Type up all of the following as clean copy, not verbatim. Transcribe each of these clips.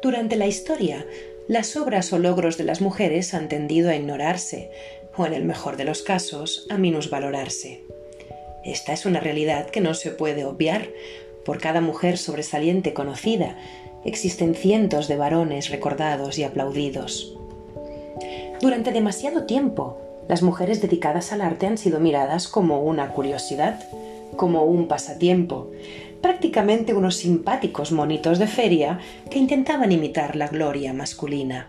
Durante la historia, las obras o logros de las mujeres han tendido a ignorarse, o en el mejor de los casos, a minusvalorarse. Esta es una realidad que no se puede obviar. Por cada mujer sobresaliente conocida, existen cientos de varones recordados y aplaudidos. Durante demasiado tiempo, las mujeres dedicadas al arte han sido miradas como una curiosidad, como un pasatiempo, prácticamente unos simpáticos monitos de feria que intentaban imitar la gloria masculina.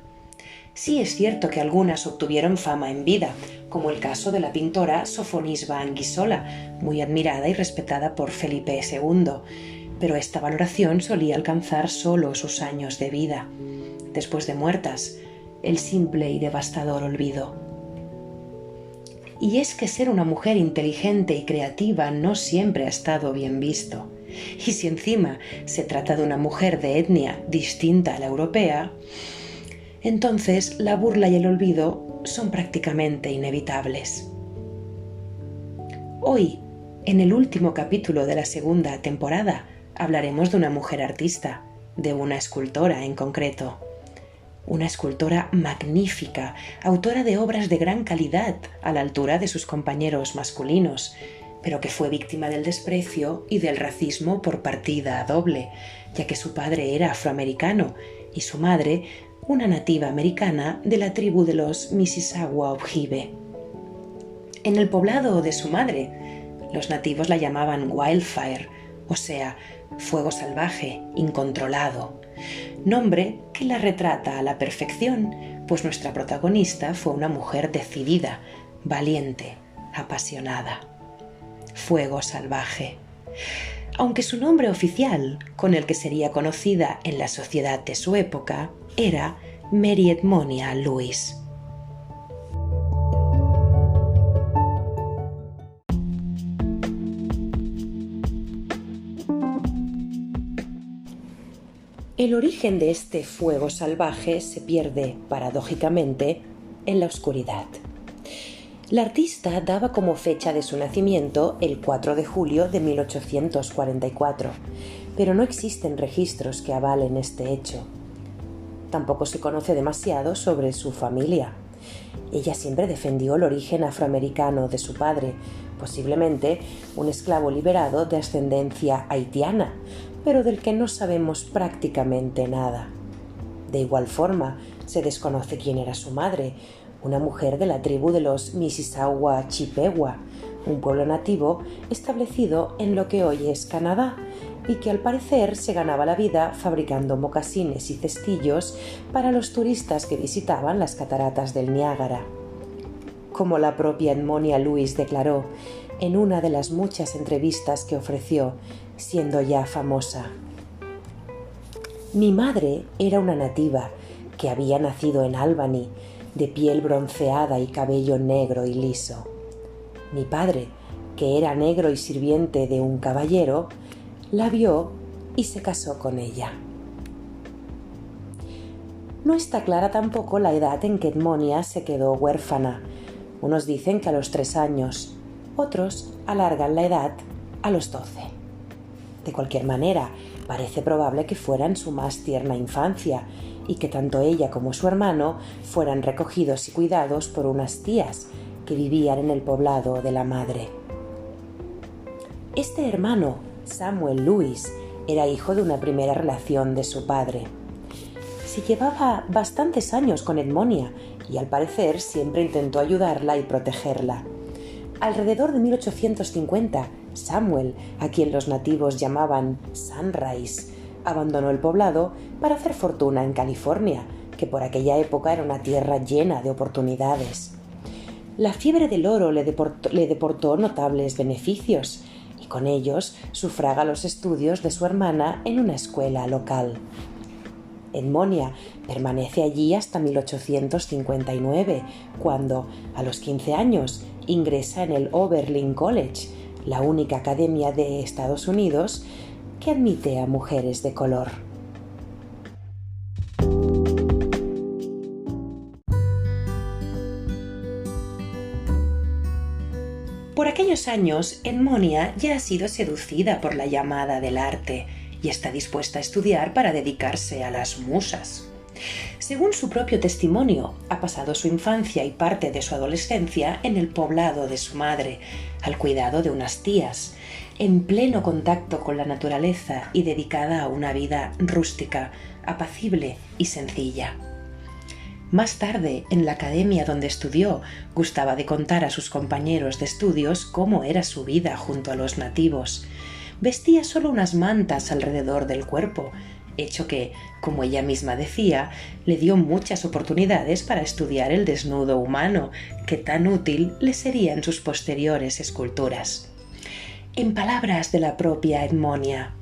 Sí es cierto que algunas obtuvieron fama en vida, como el caso de la pintora Sofonisba Anguissola, muy admirada y respetada por Felipe II, pero esta valoración solía alcanzar solo sus años de vida. Después de muertas, el simple y devastador olvido. Y es que ser una mujer inteligente y creativa no siempre ha estado bien visto. Y si encima se trata de una mujer de etnia distinta a la europea, entonces la burla y el olvido son prácticamente inevitables. Hoy, en el último capítulo de la segunda temporada, hablaremos de una mujer artista, de una escultora en concreto. Una escultora magnífica, autora de obras de gran calidad a la altura de sus compañeros masculinos, pero que fue víctima del desprecio y del racismo por partida doble, ya que su padre era afroamericano y su madre una nativa americana de la tribu de los Mississauga-Ojibwe. En el poblado de su madre, los nativos la llamaban Wildfire, o sea, fuego salvaje, incontrolado, nombre que la retrata a la perfección, pues nuestra protagonista fue una mujer decidida, valiente, apasionada. Fuego salvaje. Aunque su nombre oficial, con el que sería conocida en la sociedad de su época, era Mary Edmonia Lewis. El origen de este fuego salvaje se pierde, paradójicamente, en la oscuridad. La artista daba como fecha de su nacimiento el 4 de julio de 1844, pero no existen registros que avalen este hecho. Tampoco se conoce demasiado sobre su familia. Ella siempre defendió el origen afroamericano de su padre, posiblemente un esclavo liberado de ascendencia haitiana, pero del que no sabemos prácticamente nada. De igual forma, se desconoce quién era su madre, una mujer de la tribu de los Mississauga-Chippewa, un pueblo nativo establecido en lo que hoy es Canadá y que al parecer se ganaba la vida fabricando mocasines y cestillos para los turistas que visitaban las cataratas del Niágara. Como la propia Edmonia Lewis declaró en una de las muchas entrevistas que ofreció, siendo ya famosa: mi madre era una nativa que había nacido en Albany, de piel bronceada y cabello negro y liso. Mi padre, que era negro y sirviente de un caballero, la vio y se casó con ella. No está clara tampoco la edad en que Edmonia se quedó huérfana. Unos dicen que a los 3 años, otros alargan la edad a los 12. De cualquier manera, parece probable que fuera en su más tierna infancia y que tanto ella como su hermano fueran recogidos y cuidados por unas tías que vivían en el poblado de la madre. Este hermano, Samuel Lewis, era hijo de una primera relación de su padre. Se llevaba bastantes años con Edmonia y al parecer siempre intentó ayudarla y protegerla. Alrededor de 1850, Samuel, a quien los nativos llamaban Sunrise, abandonó el poblado para hacer fortuna en California, que por aquella época era una tierra llena de oportunidades. La fiebre del oro le deportó notables beneficios y con ellos sufraga los estudios de su hermana en una escuela local. Edmonia permanece allí hasta 1859, cuando, a los 15 años, ingresa en el Oberlin College, la única academia de Estados Unidos que admite a mujeres de color. Por aquellos años, Edmonia ya ha sido seducida por la llamada del arte y está dispuesta a estudiar para dedicarse a las musas. Según su propio testimonio, ha pasado su infancia y parte de su adolescencia en el poblado de su madre, al cuidado de unas tías, en pleno contacto con la naturaleza y dedicada a una vida rústica, apacible y sencilla. Más tarde, en la academia donde estudió, gustaba de contar a sus compañeros de estudios cómo era su vida junto a los nativos. Vestía solo unas mantas alrededor del cuerpo, hecho que, como ella misma decía, le dio muchas oportunidades para estudiar el desnudo humano, que tan útil le sería en sus posteriores esculturas. En palabras de la propia Edmonia: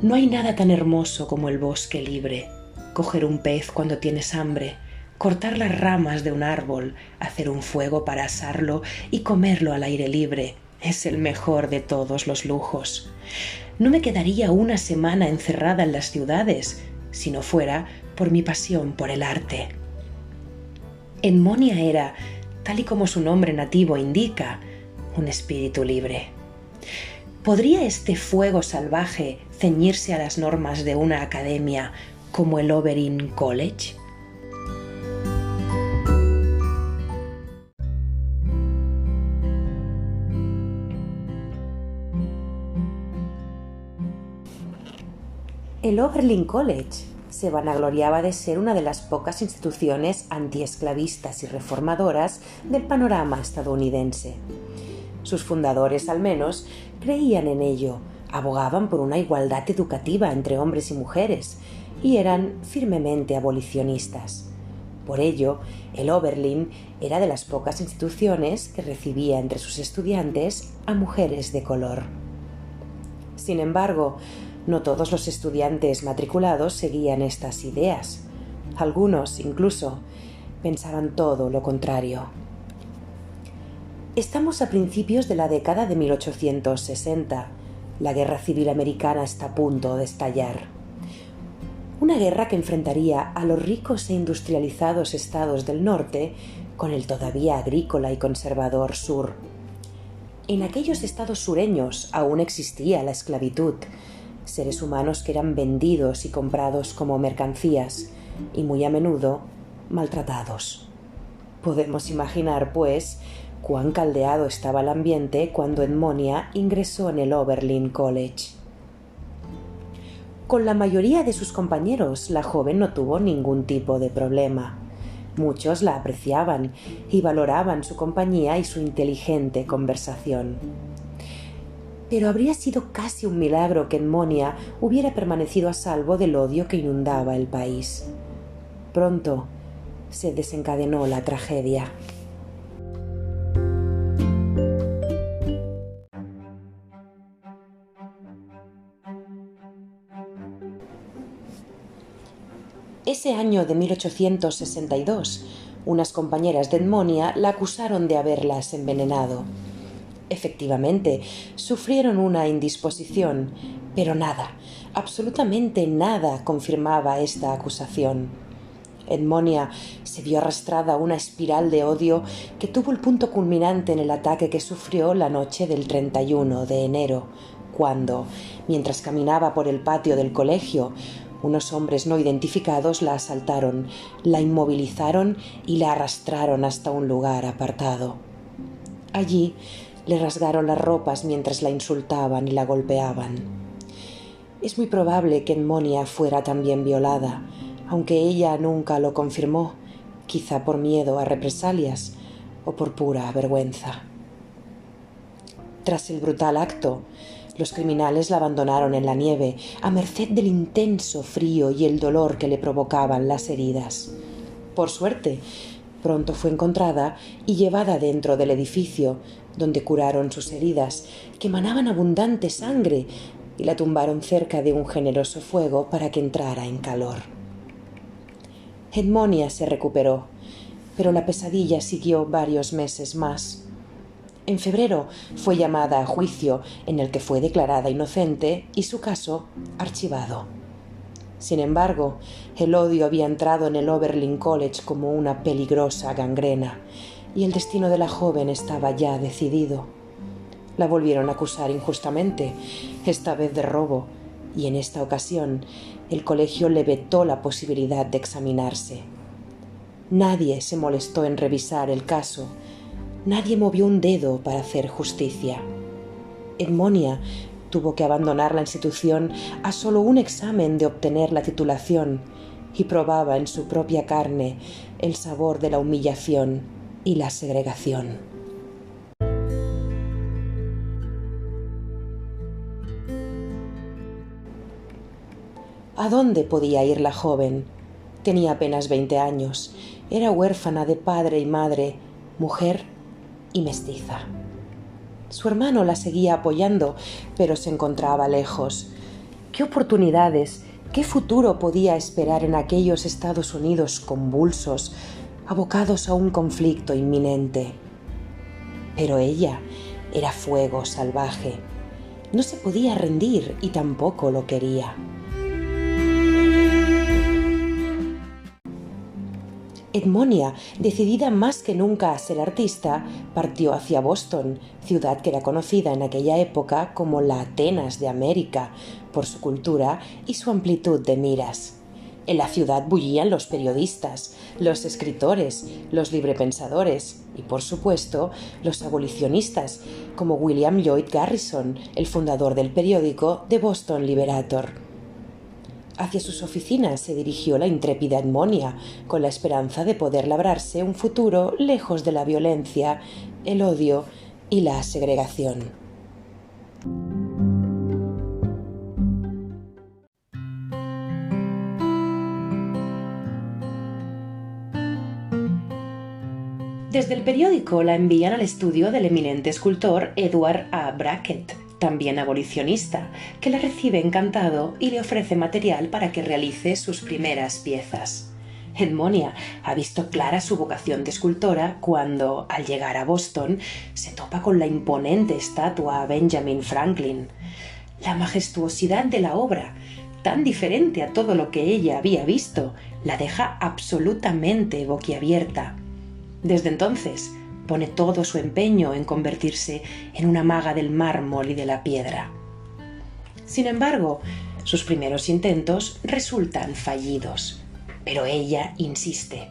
«No hay nada tan hermoso como el bosque libre. Coger un pez cuando tienes hambre, cortar las ramas de un árbol, hacer un fuego para asarlo y comerlo al aire libre, es el mejor de todos los lujos. No me quedaría una semana encerrada en las ciudades si no fuera por mi pasión por el arte». Edmonia era, tal y como su nombre nativo indica, un espíritu libre. ¿Podría este fuego salvaje ceñirse a las normas de una academia como el Oberlin College? El Oberlin College se vanagloriaba de ser una de las pocas instituciones antiesclavistas y reformadoras del panorama estadounidense. Sus fundadores, al menos, creían en ello, abogaban por una igualdad educativa entre hombres y mujeres y eran firmemente abolicionistas. Por ello, el Oberlin era de las pocas instituciones que recibía entre sus estudiantes a mujeres de color. Sin embargo, no todos los estudiantes matriculados seguían estas ideas. Algunos, incluso, pensaban todo lo contrario. Estamos a principios de la década de 1860. La Guerra Civil Americana está a punto de estallar. Una guerra que enfrentaría a los ricos e industrializados estados del norte con el todavía agrícola y conservador sur. En aquellos estados sureños aún existía la esclavitud, seres humanos que eran vendidos y comprados como mercancías y muy a menudo maltratados. Podemos imaginar, pues, cuán caldeado estaba el ambiente cuando Edmonia ingresó en el Oberlin College. Con la mayoría de sus compañeros, la joven no tuvo ningún tipo de problema. Muchos la apreciaban y valoraban su compañía y su inteligente conversación. Pero habría sido casi un milagro que Edmonia hubiera permanecido a salvo del odio que inundaba el país. Pronto se desencadenó la tragedia. Ese año de 1862, unas compañeras de Edmonia la acusaron de haberlas envenenado. Efectivamente, sufrieron una indisposición, pero nada, absolutamente nada confirmaba esta acusación. Edmonia se vio arrastrada a una espiral de odio que tuvo el punto culminante en el ataque que sufrió la noche del 31 de enero, cuando, mientras caminaba por el patio del colegio, unos hombres no identificados la asaltaron, la inmovilizaron y la arrastraron hasta un lugar apartado. Allí le rasgaron las ropas mientras la insultaban y la golpeaban. Es muy probable que Edmonia fuera también violada, aunque ella nunca lo confirmó, quizá por miedo a represalias o por pura vergüenza. Tras el brutal acto, los criminales la abandonaron en la nieve, a merced del intenso frío y el dolor que le provocaban las heridas. Por suerte, pronto fue encontrada y llevada dentro del edificio, donde curaron sus heridas, que emanaban abundante sangre, y la tumbaron cerca de un generoso fuego para que entrara en calor. Edmonia se recuperó, pero la pesadilla siguió varios meses más. En febrero fue llamada a juicio, en el que fue declarada inocente y su caso archivado. Sin embargo, el odio había entrado en el Oberlin College como una peligrosa gangrena, y el destino de la joven estaba ya decidido. La volvieron a acusar injustamente, esta vez de robo, y en esta ocasión el colegio le vetó la posibilidad de examinarse. Nadie se molestó en revisar el caso, nadie movió un dedo para hacer justicia. Edmonia tuvo que abandonar la institución a solo un examen de obtener la titulación y probaba en su propia carne el sabor de la humillación y la segregación. ¿A dónde podía ir la joven? Tenía apenas 20 años, era huérfana de padre y madre, mujer y mestiza. Su hermano la seguía apoyando, pero se encontraba lejos. ¿Qué oportunidades, qué futuro podía esperar en aquellos Estados Unidos convulsos, abocados a un conflicto inminente? Pero ella era fuego salvaje. No se podía rendir y tampoco lo quería. Edmonia, decidida más que nunca a ser artista, partió hacia Boston, ciudad que era conocida en aquella época como la Atenas de América, por su cultura y su amplitud de miras. En la ciudad bullían los periodistas, los escritores, los librepensadores y, por supuesto, los abolicionistas, como William Lloyd Garrison, el fundador del periódico The Boston Liberator. Hacia sus oficinas se dirigió la intrépida Edmonia, con la esperanza de poder labrarse un futuro lejos de la violencia, el odio y la segregación. Desde el periódico la envían al estudio del eminente escultor Edward A. Brackett, también abolicionista, que la recibe encantado y le ofrece material para que realice sus primeras piezas. Edmonia ha visto clara su vocación de escultora cuando, al llegar a Boston, se topa con la imponente estatua a Benjamin Franklin. La majestuosidad de la obra, tan diferente a todo lo que ella había visto, la deja absolutamente boquiabierta. Desde entonces, pone todo su empeño en convertirse en una maga del mármol y de la piedra. Sin embargo, sus primeros intentos resultan fallidos, pero ella insiste.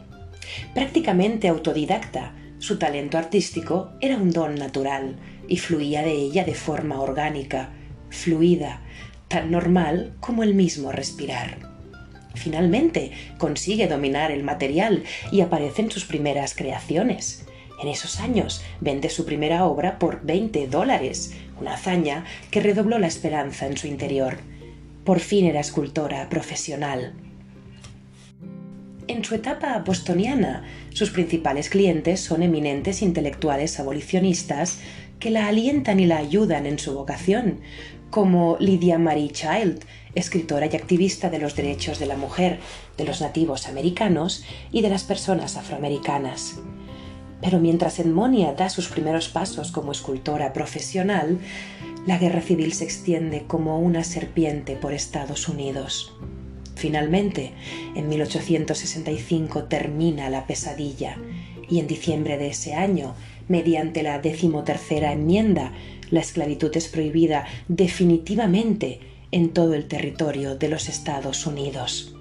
Prácticamente autodidacta, su talento artístico era un don natural y fluía de ella de forma orgánica, fluida, tan normal como el mismo respirar. Finalmente consigue dominar el material y aparecen sus primeras creaciones. En esos años vende su primera obra por $20, una hazaña que redobló la esperanza en su interior. Por fin era escultora profesional. En su etapa bostoniana, sus principales clientes son eminentes intelectuales abolicionistas que la alientan y la ayudan en su vocación, como Lydia Marie Child, escritora y activista de los derechos de la mujer, de los nativos americanos y de las personas afroamericanas. Pero mientras Edmonia da sus primeros pasos como escultora profesional, la guerra civil se extiende como una serpiente por Estados Unidos. Finalmente, en 1865 termina la pesadilla y en diciembre de ese año, mediante la 13ª enmienda, la esclavitud es prohibida definitivamente en todo el territorio de los Estados Unidos.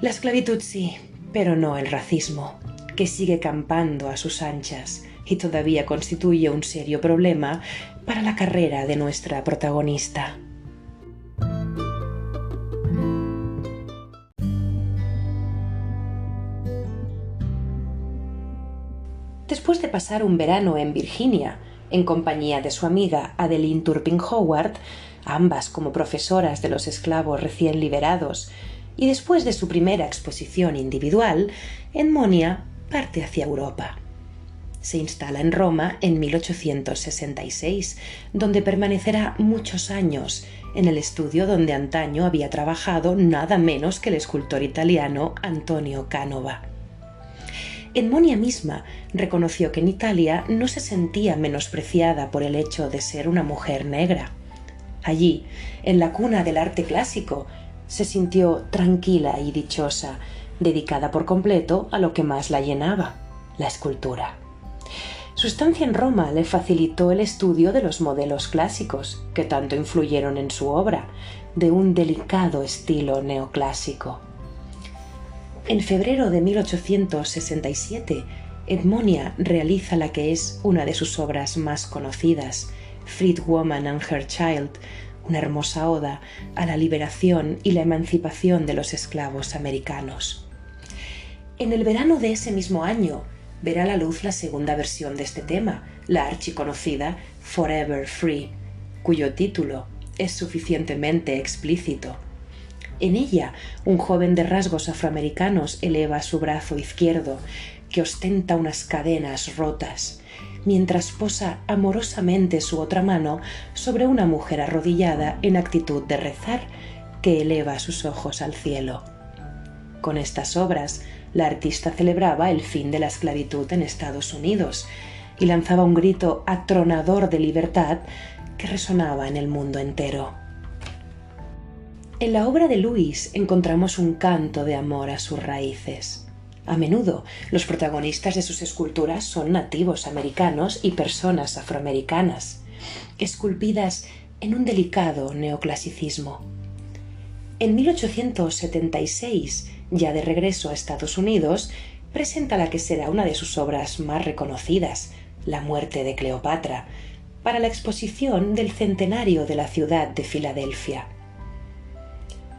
La esclavitud sí, pero no el racismo, que sigue campando a sus anchas y todavía constituye un serio problema para la carrera de nuestra protagonista. Después de pasar un verano en Virginia, en compañía de su amiga Adeline Turpin Howard, ambas como profesoras de los esclavos recién liberados, y después de su primera exposición individual, Edmonia parte hacia Europa. Se instala en Roma en 1866, donde permanecerá muchos años, en el estudio donde antaño había trabajado nada menos que el escultor italiano Antonio Canova. Edmonia misma reconoció que en Italia no se sentía menospreciada por el hecho de ser una mujer negra. Allí, en la cuna del arte clásico, se sintió tranquila y dichosa, dedicada por completo a lo que más la llenaba, la escultura. Su estancia en Roma le facilitó el estudio de los modelos clásicos, que tanto influyeron en su obra, de un delicado estilo neoclásico. En febrero de 1867, Edmonia realiza la que es una de sus obras más conocidas, Freed Woman and Her Child, una hermosa oda a la liberación y la emancipación de los esclavos americanos. En el verano de ese mismo año, verá la luz la segunda versión de este tema, la archiconocida Forever Free, cuyo título es suficientemente explícito. En ella, un joven de rasgos afroamericanos eleva su brazo izquierdo, que ostenta unas cadenas rotas, mientras posa amorosamente su otra mano sobre una mujer arrodillada en actitud de rezar, que eleva sus ojos al cielo. Con estas obras, la artista celebraba el fin de la esclavitud en Estados Unidos y lanzaba un grito atronador de libertad que resonaba en el mundo entero. En la obra de Lewis encontramos un canto de amor a sus raíces. A menudo, los protagonistas de sus esculturas son nativos americanos y personas afroamericanas, esculpidas en un delicado neoclasicismo. En 1876, ya de regreso a Estados Unidos, presenta la que será una de sus obras más reconocidas, La muerte de Cleopatra, para la exposición del centenario de la ciudad de Filadelfia.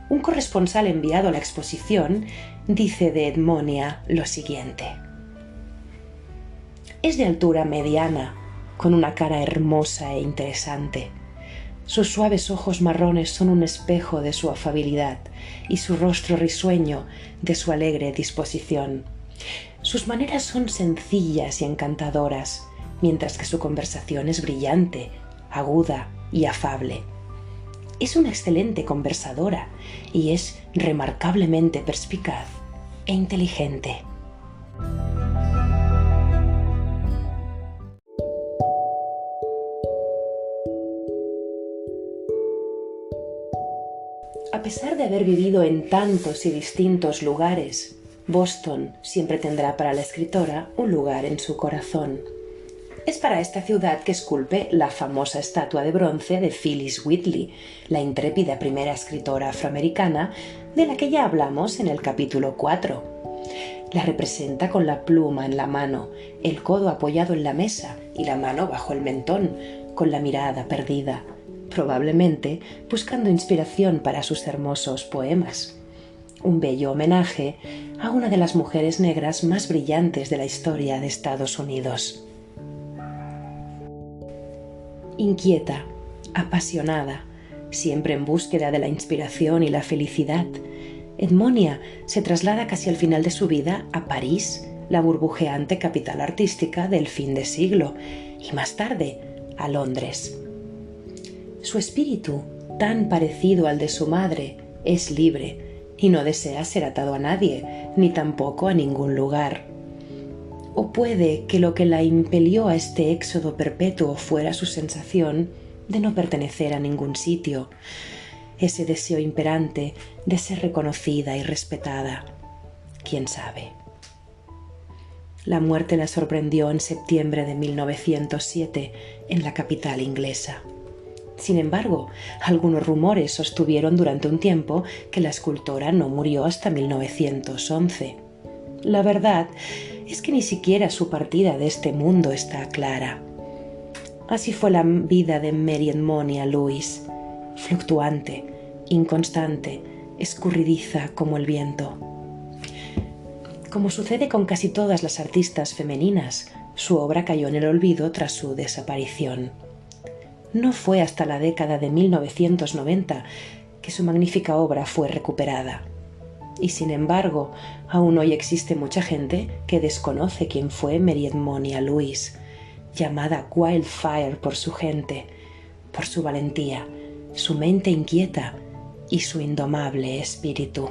Un corresponsal enviado a la exposición dice de Edmonia lo siguiente: es de altura mediana, con una cara hermosa e interesante. Sus suaves ojos marrones son un espejo de su afabilidad y su rostro risueño de su alegre disposición. Sus maneras son sencillas y encantadoras, mientras que su conversación es brillante, aguda y afable. Es una excelente conversadora y es remarcablemente perspicaz e inteligente. A pesar de haber vivido en tantos y distintos lugares, Boston siempre tendrá para la escritora un lugar en su corazón. Es para esta ciudad que esculpe la famosa estatua de bronce de Phyllis Wheatley, la intrépida primera escritora afroamericana de la que ya hablamos en el capítulo 4. La representa con la pluma en la mano, el codo apoyado en la mesa y la mano bajo el mentón, con la mirada perdida, probablemente buscando inspiración para sus hermosos poemas. Un bello homenaje a una de las mujeres negras más brillantes de la historia de Estados Unidos. Inquieta, apasionada, siempre en búsqueda de la inspiración y la felicidad, Edmonia se traslada casi al final de su vida a París, la burbujeante capital artística del fin de siglo, y más tarde a Londres. Su espíritu, tan parecido al de su madre, es libre y no desea ser atado a nadie, ni tampoco a ningún lugar. O puede que lo que la impelió a este éxodo perpetuo fuera su sensación de no pertenecer a ningún sitio, ese deseo imperante de ser reconocida y respetada. ¿Quién sabe? La muerte la sorprendió en septiembre de 1907 en la capital inglesa. Sin embargo, algunos rumores sostuvieron durante un tiempo que la escultora no murió hasta 1911. La verdad es que ni siquiera su partida de este mundo está clara. Así fue la vida de Mary Edmonia Lewis, fluctuante, inconstante, escurridiza como el viento. Como sucede con casi todas las artistas femeninas, su obra cayó en el olvido tras su desaparición. No fue hasta la década de 1990 que su magnífica obra fue recuperada. Y sin embargo, aún hoy existe mucha gente que desconoce quién fue Mary Edmonia Lewis, llamada Wildfire por su gente, por su valentía, su mente inquieta y su indomable espíritu.